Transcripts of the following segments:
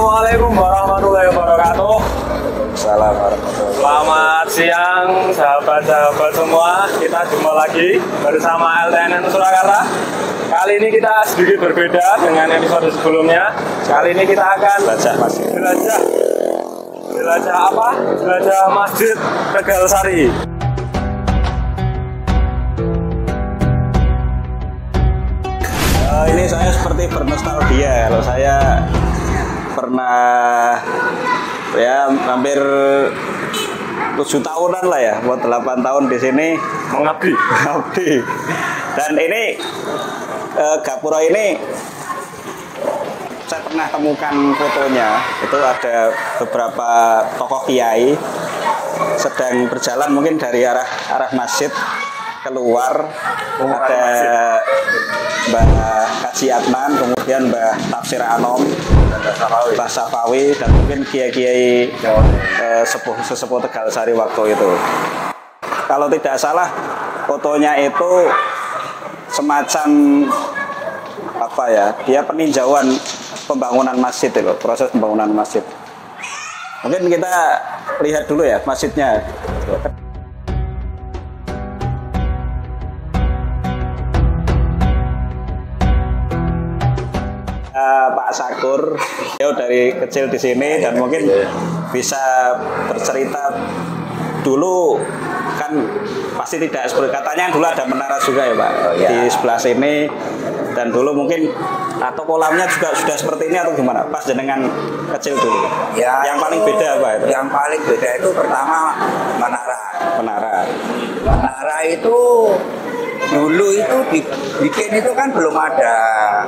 Assalamualaikum warahmatullahi wabarakatuh. Assalamualaikum. Selamat siang sahabat-sahabat semua. Kita jumpa lagi bersama LTNN Surakarta. Kali ini kita sedikit berbeda dengan episode sebelumnya. Kali ini kita akan jelajah apa? Jelajah Masjid Tegal Sari. Ini saya seperti bernostalgia. Kalau saya pernah ya hampir 7 tahunan lah ya, buat 8 tahun di sini Mengabdi. Dan ini Gapura ini saya pernah temukan fotonya. Itu ada beberapa tokoh kiai sedang berjalan mungkin dari arah masjid keluar. Ada Mbah Kaji Adnan, kemudian Mbah Tafsir Anom, Mbah Safawi, dan mungkin kiai-kiai sesepuh Tegal Sari waktu itu. Kalau tidak salah fotonya itu semacam apa ya, dia peninjauan pembangunan masjid itu, proses pembangunan masjid. Mungkin kita lihat dulu ya masjidnya. Pak Sakur, dia dari kecil di sini dan mungkin bisa bercerita dulu, kan pasti tidak seperti katanya dulu ada menara juga ya Pak, di sebelah sini, dan dulu mungkin atau kolamnya juga sudah seperti ini atau gimana pas jenengan kecil dulu ya. Yang paling beda apa itu? Yang paling beda itu pertama menara itu dulu itu dibikin itu kan belum ada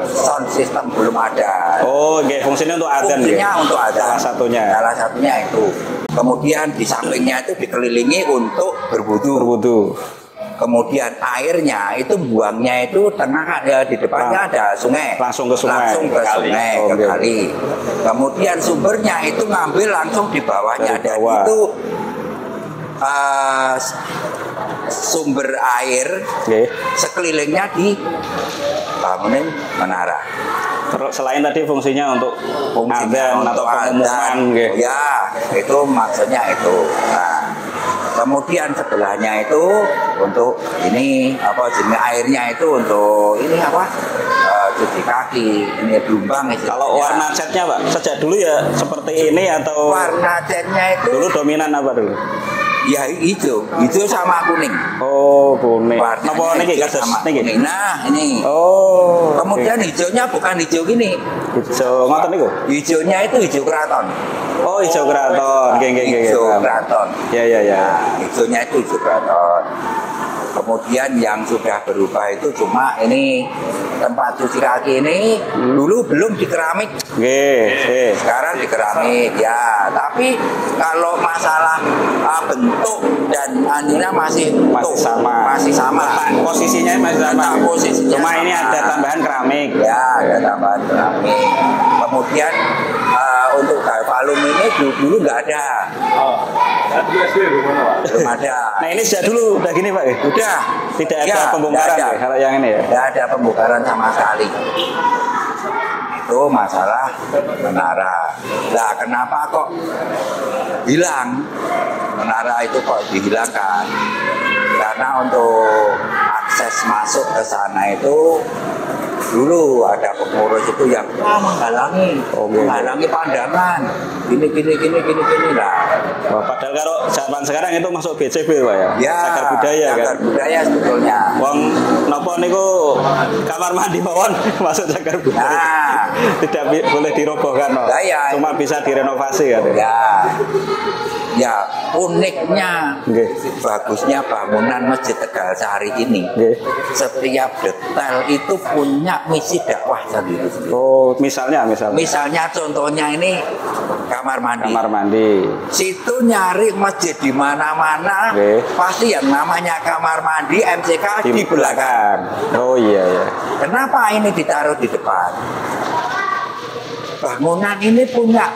sound system, belum ada. Oh, fungsinya untuk adzan ya? Fungsinya untuk adzan. Salah satunya itu. Kemudian di sampingnya itu dikelilingi untuk berwudu. Kemudian airnya itu buangnya itu tengah di depannya ada sungai. Langsung ke sungai. Ke kali. Kemudian sumbernya itu ngambil langsung di bawahnya. Dan itu sumber air sekelilingnya dibangunin menara. Terus selain tadi fungsinya untuk adzan atau pengumuman ya, itu maksudnya itu. Nah, kemudian sebelahnya itu untuk ini apa jenis airnya itu untuk ini apa cuci kaki, ini blumbang. Kalau warna catnya Pak sejak dulu ya seperti ini atau warna catnya itu dulu dominan apa dulu? Ya hijau sama kuning. Oh, kuning. Napa niki sama kuning. Nah, ini. Oh. Kemudian hijaunya bukan hijau gini. Hijau ngoten niku. Hijaunya itu hijau keraton. Oh, hijau keraton. Nggih. Hijau keraton. Ya. Nah, hijaunya itu hijau keraton. Kemudian yang sudah berubah itu cuma ini tempat cuci kaki ini dulu belum di keramik. Sekarang di keramik ya. Tapi kalau masalah bentuk dan aninya masih sama. Posisinya masih sama. Cuma sama. Ini ada tambahan keramik. Ya, ada tambahan keramik. Kemudian untuk galvalum ini dulu nggak ada. Belum ada. Nah ini sejak dulu udah gini Pak? Udah. Tidak ada pembongkaran ya, kalau yang ini ya? Tidak ada pembongkaran sama sekali. Itu masalah menara. Nah kenapa kok hilang? Menara itu kok dihilangkan? Karena untuk akses masuk ke sana itu dulu ada pengurus itu yang menghalangi pandangan gini lah. Padahal kalau zaman sekarang itu masuk BCB Pak ya? Ya, cagar budaya kan? Cagar budaya sebetulnya. Wong nopo niku kamar mandi mawon masuk cagar budaya. Nah, tidak boleh dirobohkan no. Cuma bisa direnovasi kan? Ya uniknya, bagusnya bangunan Masjid Tegal Sari ini. Setiap detail itu punya misi dakwah sendiri. Oh, misalnya contohnya ini kamar mandi. Situ nyari masjid di mana-mana, pasti yang namanya kamar mandi MCK di belakang. Oh iya. Kenapa ini ditaruh di depan? Bangunan ini punya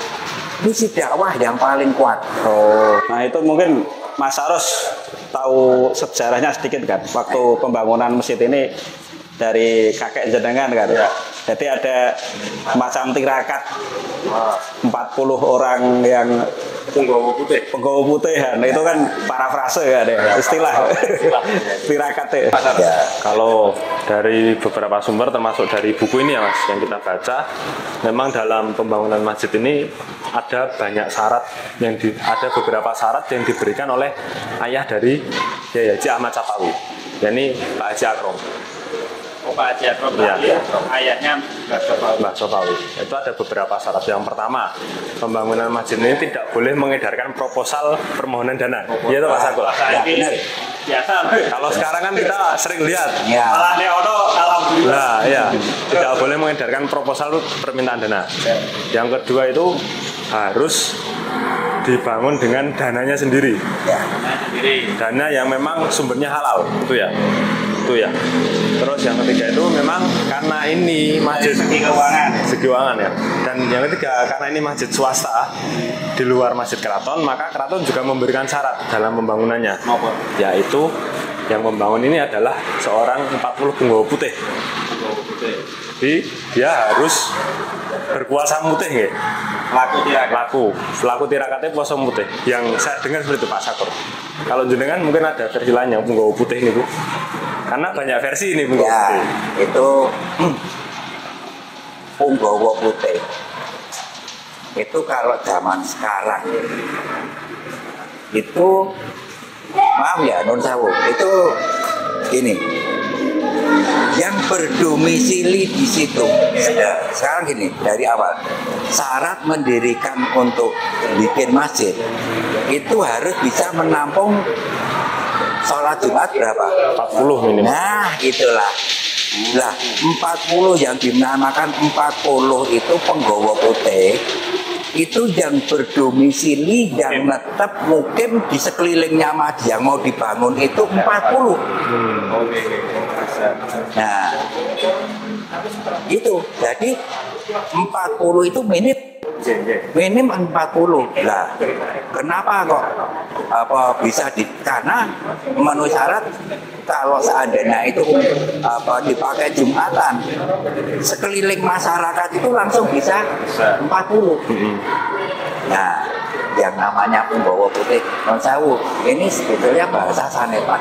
misi dakwah yang paling kuat. Oh, nah itu mungkin Mas Aros tahu sejarahnya sedikit kan? Waktu pembangunan masjid ini dari kakek jenengan kan? Ya. Jadi ada macam tirakat 40 orang yang penggawa putih kan. Itu kan parafrase ya deh, istilah tirakat ya. Kalau dari beberapa sumber termasuk dari buku ini ya Mas yang kita baca, memang dalam pembangunan masjid ini ada banyak syarat ada beberapa syarat yang diberikan oleh ayah dari Kiai Haji Ahmad Sapawi, yakni Pak Haji Akrom. Pak Haji Akrom, ayahnya Mbah Sapawi. Itu ada beberapa syarat. Yang pertama, pembangunan masjid ini tidak boleh mengedarkan proposal permohonan dana. Iya toh Pak Sakul? Biasa. Kalau sekarang kan kita sering lihat. Ya. Malah Leono alhamdulillah. Nah, iya. Tidak boleh mengedarkan proposal permintaan dana. Yang kedua itu harus dibangun dengan dananya sendiri. Dana yang memang sumbernya halal, itu ya. Terus yang ketiga itu memang karena ini masjid segi keuangan ya. Dan yang ketiga karena ini masjid swasta di luar masjid keraton, maka keraton juga memberikan syarat dalam pembangunannya. Yaitu yang membangun ini adalah seorang 40 penggawa putih. Jadi dia harus berkuasa mutih nggih. Laku tirakatnya puasa mutih. Yang saya dengar seperti itu Pak Sakur. Kalau jenengan mungkin ada versi lain yang penggawa putih ini Bu. Karena banyak versi ini penggawa putih. Itu penggawa putih. Itu kalau zaman sekarang itu maaf ya non sawu, itu ini yang berdomisili di situ. Sekarang gini, dari awal syarat mendirikan untuk bikin masjid itu harus bisa menampung sholat Jumat berapa? 40 minimal. Nah, itulah. Lah, 40 yang dinamakan 40 itu penggawa putih. Itu yang berdomisili yang tetap mukim di sekelilingnya masjid yang mau dibangun itu 40. Nah, itu jadi 40 itu minim 40. Lah, kenapa kok bisa karena memenuhi syarat kalau seandainya itu dipakai Jumatan, sekeliling masyarakat itu langsung bisa 40. Nah, yang namanya penggawa putih non sewu ini sebetulnya bahasa Sanepan.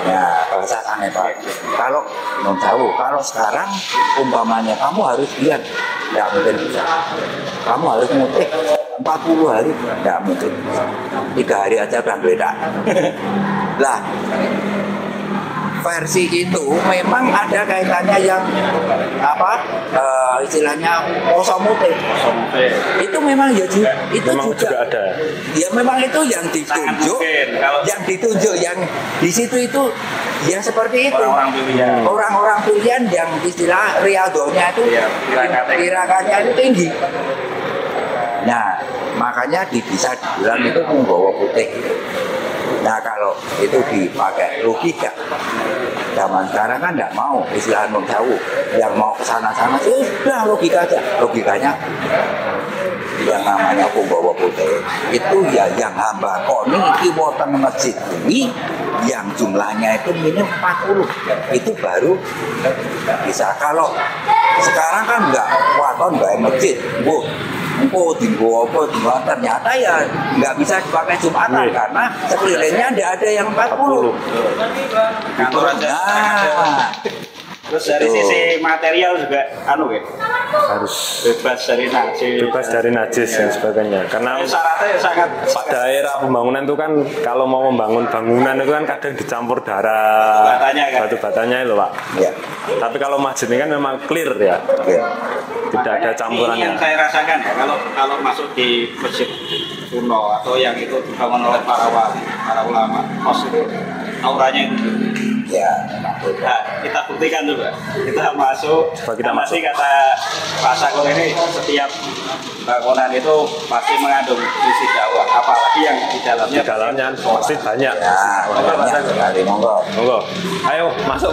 Ya, bahasa Sanepan. Kalau non sewu, kalau sekarang umpamanya kamu harus lihat, tidak mungkin bisa. Kamu harus mutik 40 hari, tidak mungkin. 3 hari aja kan beda. Lah, versi itu memang ada kaitannya yang istilahnya posomutik. Itu memang ya itu memang juga ada. Ya memang itu yang ditunjuk, yang di situ itu ya seperti itu. Orang-orang pilihan yang istilah riadonya itu tirakatnya itu tinggi. Nah, makanya bisa dibilang itu penggawa putih. Nah, kalau itu dipakai logika, zaman sekarang kan tidak mau istilah non sewu, yang mau kesana-sana sudah logika aja. Logikanya yang namanya penggawa putih itu ya yang hamba koni iki wonten masjid ini yang jumlahnya itu minim 40, itu baru bisa. Kalau sekarang kan enggak, waton enggak masjid, bu tinggal ternyata ya nggak bisa dipakai Jumatan karena sekelilingnya ada yang 40. Terus dari sisi material juga harus bebas dari najis dan sebagainya. Karena syaratnya sangat pada era pembangunan itu kan kalau mau membangun bangunan itu kan kadang dicampur darah, batu batanya itu Pak. Ya. Tapi kalau masjid ini kan memang clear ya. Tidak ada campurannya. Ini yang saya rasakan ya, kalau masuk di masjid kuno atau yang itu dibangun oleh para wali, para ulama, kos itu auranya itu. Ya, nah, kita buktikan juga. Kita masuk. Masih kata Pak Sakur ini setiap bangunan itu pasti mengandung isi dakwah. Apalagi yang di dalamnya pasti banyak. Ya, banyak. Monggo. Ayo masuk.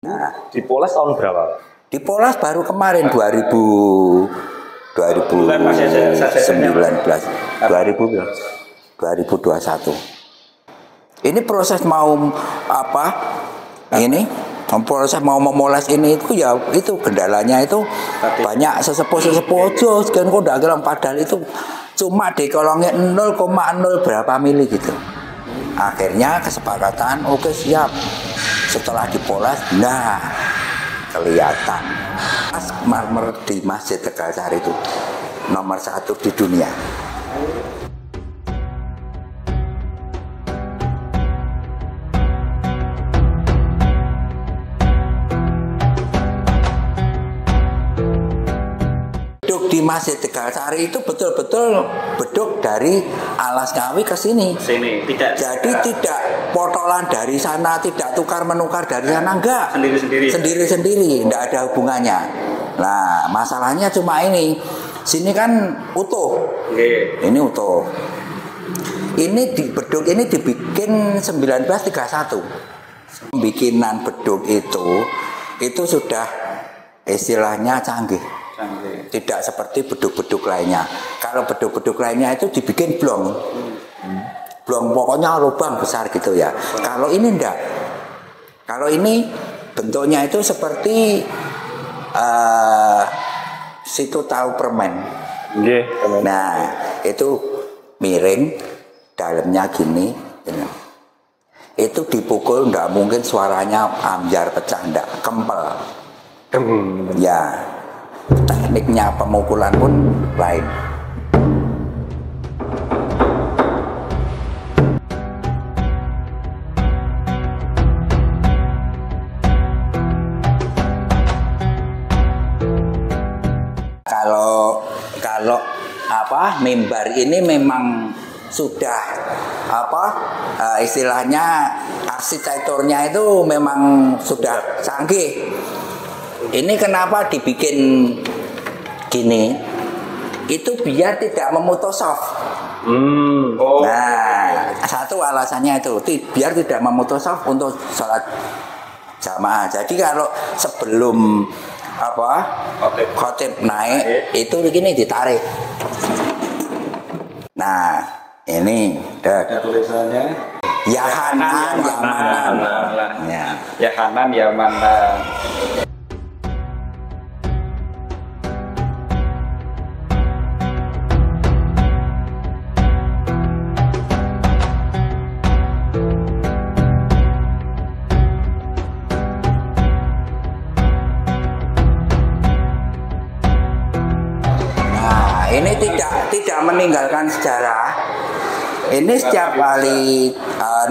Nah, Dipoles tahun berapa? dipoles baru kemarin 2019 Ini proses mau apa? Ini proses mau memoles ini itu ya itu kendalanya itu banyak sesepuh aja sekian kok ndak gelang padahal itu cuma dikolongnya 0,0 berapa mili gitu. Akhirnya kesepakatan oke siap. Setelah dipoles, nah kelihatan marmer di Masjid Tegalsari itu nomor 1 di dunia. Di Masjid Tegalsari itu betul-betul beduk dari Alas Ngawi ke sini. Jadi tidak potolan dari sana, tidak tukar menukar dari sana, enggak. Sendiri-sendiri, enggak ada hubungannya. Nah, masalahnya cuma ini. Sini kan utuh. Ini utuh. Ini beduk ini dibikin 1931. Bikinan beduk itu sudah istilahnya canggih. Tidak seperti beduk-beduk lainnya. Kalau beduk-beduk lainnya itu dibikin blong. Blong pokoknya lubang besar gitu ya. Kalau ini enggak. Kalau ini bentuknya itu seperti situ tahu permen. Nah, itu miring, dalamnya gini. Itu dipukul enggak mungkin suaranya amjar pecah enggak, kempel. Ya. Tekniknya pemukulan pun lain. Kalau apa mimbar ini memang sudah apa istilahnya arsitekturnya itu memang sudah canggih. Ini kenapa dibikin gini? Itu biar tidak memutus soft. Nah, satu alasannya itu biar tidak memutus soft untuk sholat jamaah. Jadi kalau sebelum apa khotib naik itu begini ditarik. Nah, ini ada tulisannya. Ya Hanan, ya Manan. Ya Hanan, ya Manan. Ini tidak meninggalkan sejarah. Ini setiap kali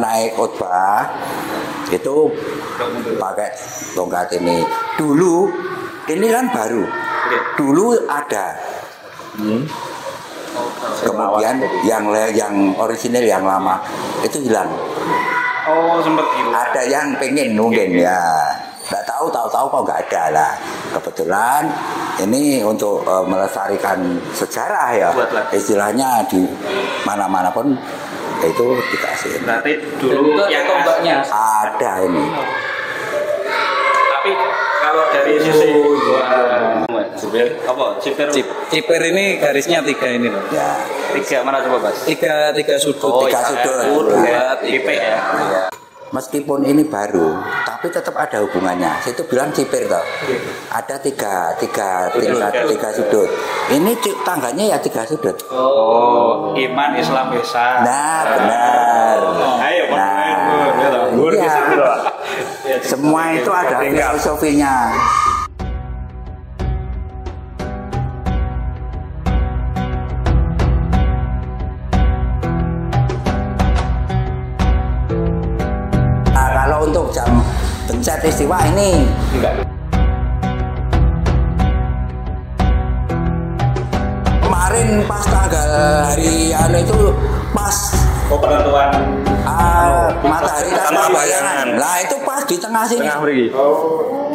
naik khotbah itu pakai tongkat ini. Dulu ini kan baru. Dulu ada. Kemudian yang orisinil yang lama itu hilang. Oh, sempat hilang. Ada yang pengen mungkin ya. Nggak tahu kok nggak ada lah. Kebetulan ini untuk melestarikan sejarah ya. Istilahnya di mana-mana pun itu dikasih. Berarti dulu yang tombaknya ada ini. Tapi kalau dari sisi ciper ini garisnya 3 ini loh. Ya. 3 mana coba Mas? 3 sudut. 3 sudut. IP ya. Meskipun ini baru, tapi tetap ada hubungannya. Situ bilang ciper toh. Ada tiga sudut. Ini tangganya ya 3 sudut. Oh, iman Islam Ihsan. Nah, benar. Ayo, iya. Semua itu ada filosofinya. Untuk jam pencet istiwa ini kemarin pas tanggal hari itu pas penentuan matahari tanpa bayangan lah itu pas di tengah sini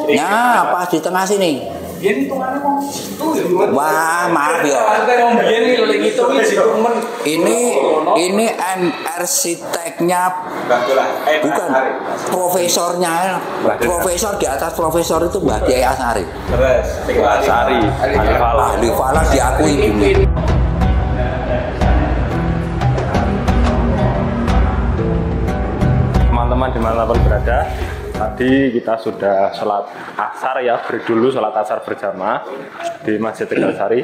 ya pas di tengah sini. Wah, maaf ya. Ini arsiteknya bukan profesornya. Profesor di atas profesor itu Mbah Kiai Asari. Asari, Ahli falak diakui dunia. Teman-teman dimanapun berada, tadi kita sudah sholat asar ya, beri dulu sholat asar berjamaah di Masjid Tegal Sari.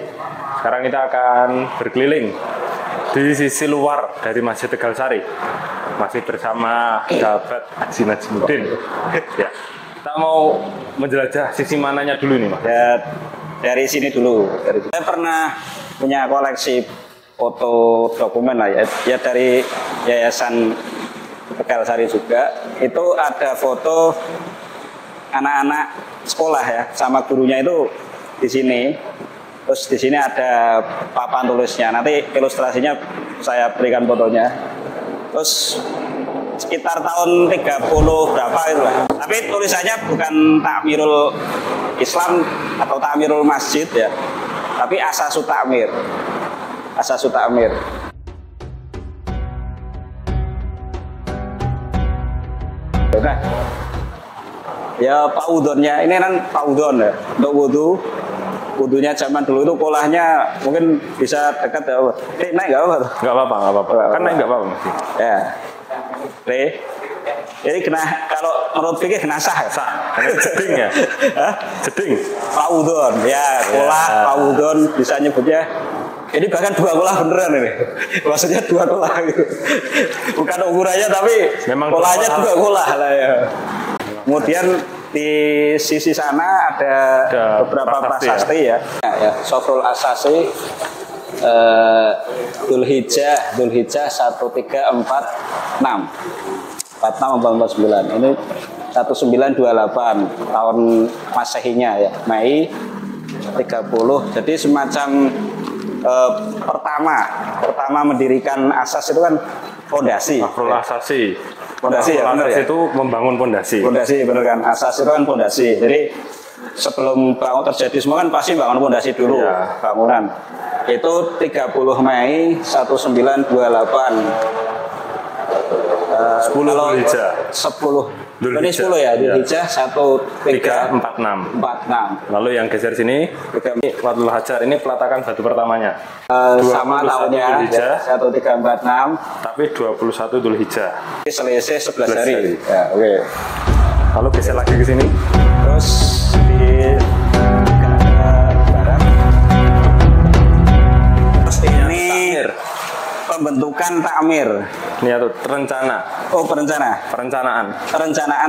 Sekarang kita akan berkeliling di sisi luar dari Masjid Tegal Sari, masih bersama sahabat Haji Najmuddin. Ya, kita mau menjelajah sisi mananya dulu nih, Mas? Ya, dari sini dulu. Saya pernah punya koleksi foto dokumen lah ya dari Yayasan Tegal Sari juga. Itu ada foto anak-anak sekolah ya sama gurunya itu di sini. Terus di sini ada papan tulisnya. Nanti ilustrasinya saya berikan fotonya. Terus sekitar tahun 30 berapa itu lah. Tapi tulisannya bukan Takmirul Islam atau Takmirul Masjid ya. Tapi Asasut Takmir. Asasut Takmir. Nah, ya paudonnya ini kan paudon ya untuk wudhu. Wudhunya zaman dulu itu kolahnya mungkin bisa dekat ya. Naik nggak apa? Nggak apa-apa. Kan naik nggak apa-apa. Ya. Jadi kena, kalau menurut fikih kena sah ya? Sah. Jeding ya? Jeding. Paudon ya, kolah paudon bisa nyebutnya. Ini bahkan 2 kolah beneran ini. Maksudnya 2 kolah gitu. Bukan ukurannya tapi memang kolahnya 2 kolah lah ya. Kemudian di sisi sana ada beberapa prasasti ya. Sofrul Asasi Dzulhijjah 1346 46 ini 1928 tahun Masehinya ya, Mei 30. Jadi semacam pertama mendirikan asas itu kan fondasi. Fondasi ya, benar ya. Itu membangun fondasi. Fondasi benar kan. Asas itu kan fondasi. Jadi sebelum bangun terjadi semua kan pasti bangun fondasi dulu ya. Bangunan. Itu 30 Mei 1928. 10 Dzulhijjah. 10 ini 10 ya, Dzulhijjah 1346. Lalu yang geser sini, Wadul Hajar ini peletakan batu pertamanya. Sama tahunnya, 1346. Tapi 21 Dzulhijjah. Selisih 11 hari. Ya, oke. Lalu geser lagi ke sini. Terus di barat. Ini pembentukan takmir. Ini atau rencana. Oh, perencanaan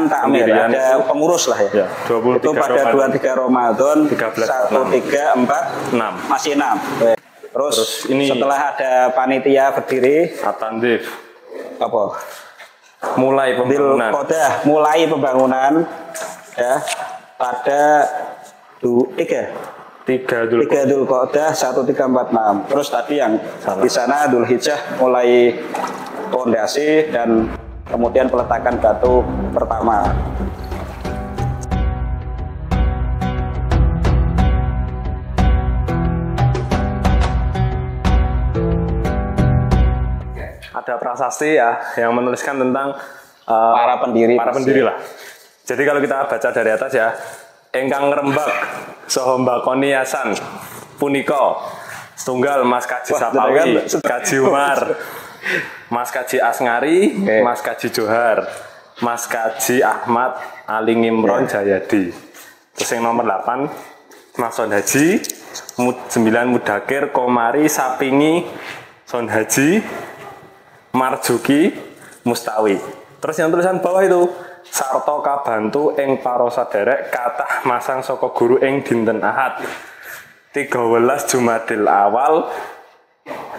takmir. Ada pengurus lah ya. 23 itu pada 23 Ramadan 1346. Masih 6. Terus ini setelah ada panitia berdiri At-Tandif. apa? Mulai pembangunan. Mulai pembangunan ya pada 3 Dzulqa'dah 1346. Terus tadi yang di sana Dzulhijjah mulai fondasi dan kemudian peletakan batu pertama. Ada prasasti ya yang menuliskan tentang para pendiri lah. Jadi kalau kita baca dari atas ya, engkang ngrembak saha mbakoni yasan punika setunggal Mas Kaji Sapawi, Kaji Umar, Mas Kaji Asngari, Mas Kaji Johar, Mas Kaji Ahmad Ali Ngimron Jayadi. Terus yang nomor 8 Mas Son Haji 9 Mudakir Komari Sapingi Son Haji Marjuki Mustawi. Terus yang tulisan bawah itu sarta kabantu ing para saderek kathah masang saka guru ing dinten Ahad 13 Jumadil Awal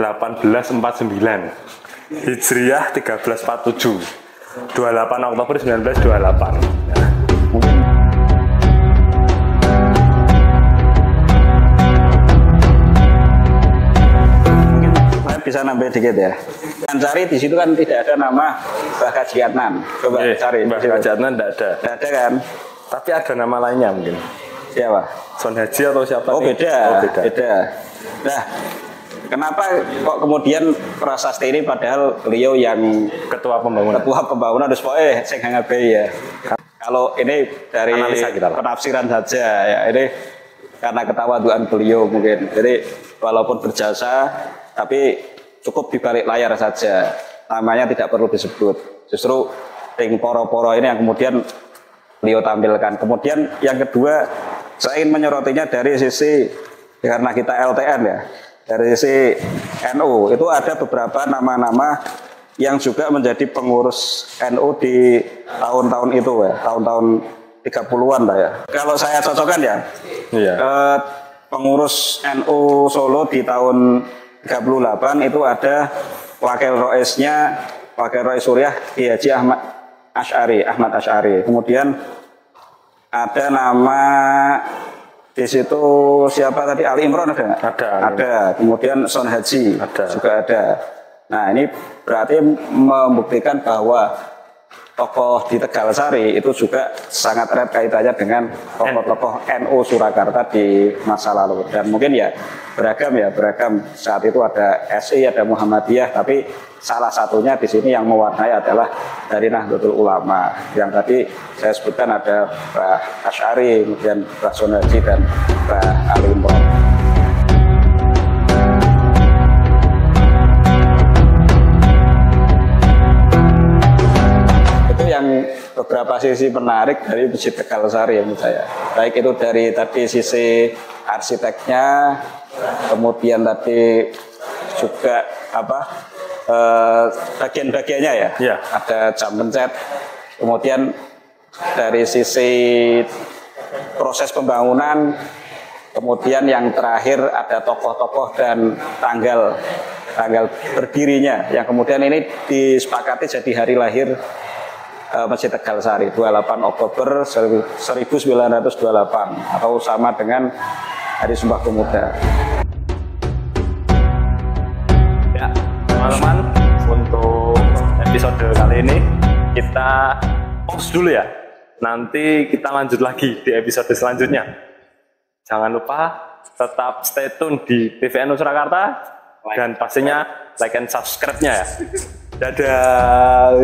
1849 Hijriyah 1347 28 Oktober 1928. Bisa nambah dikit ya. Dan cari di situ kan tidak ada nama Mbah Kaji Adnan. Coba cari. Mbah Kaji Adnan tidak ada. Tidak ada kan? Tapi ada nama lainnya mungkin. Siapa? Son Haji atau siapa? Oh, beda. Beda. Nah, kenapa kok kemudian Prasasti ini padahal beliau yang Ketua pembangunan. terus pokoknya sing ngabehi ya. Kalau ini dari Analisa kita lah. penafsiran saja ya, ini karena ketawaduan beliau mungkin. Jadi walaupun berjasa tapi cukup di balik layar saja. Namanya tidak perlu disebut. Justru ring poro-poro ini yang kemudian beliau tampilkan. Kemudian yang kedua saya ingin menyorotnya dari sisi karena kita LTN ya. Dari sisi NU itu ada beberapa nama-nama yang juga menjadi pengurus NU di tahun-tahun itu ya, tahun-tahun 30-an lah ya. Kalau saya cocokkan ya, Iya. Pengurus NU Solo di tahun 38 itu ada wakil roisnya, wakil rois Suriah Kiai Haji Ahmad Asy'ari. Kemudian ada nama di situ siapa tadi, Ali Imron ada nggak? Ada. Kemudian Son Haji juga ada. Nah ini berarti membuktikan bahwa tokoh di Tegalsari itu juga sangat erat kaitannya dengan tokoh-tokoh NU Surakarta di masa lalu. Dan mungkin ya beragam saat itu ada SI, ada Muhammadiyah, tapi salah satunya di sini yang mewarnai adalah dari Nahdlatul Ulama. Yang tadi saya sebutkan ada Pak Asy'ari, kemudian Pak Son Haji dan Pak Ali Imron. Yang beberapa sisi menarik dari Masjid Tegalsari menurut saya. Baik itu dari tadi sisi arsiteknya, kemudian tadi juga bagian-bagiannya ya. Yeah. Ada jam pencet. Kemudian dari sisi proses pembangunan, kemudian yang terakhir ada tokoh-tokoh dan tanggal berdirinya yang kemudian ini disepakati jadi hari lahir Masjid Tegalsari 28 Oktober 1928 atau sama dengan Hari Sumpah Pemuda. Ya, teman-teman, untuk episode kali ini kita pause dulu ya. Nanti kita lanjut lagi di episode selanjutnya. Jangan lupa tetap stay tune di PVNU Surakarta dan pastinya like and subscribe-nya ya. Dadah.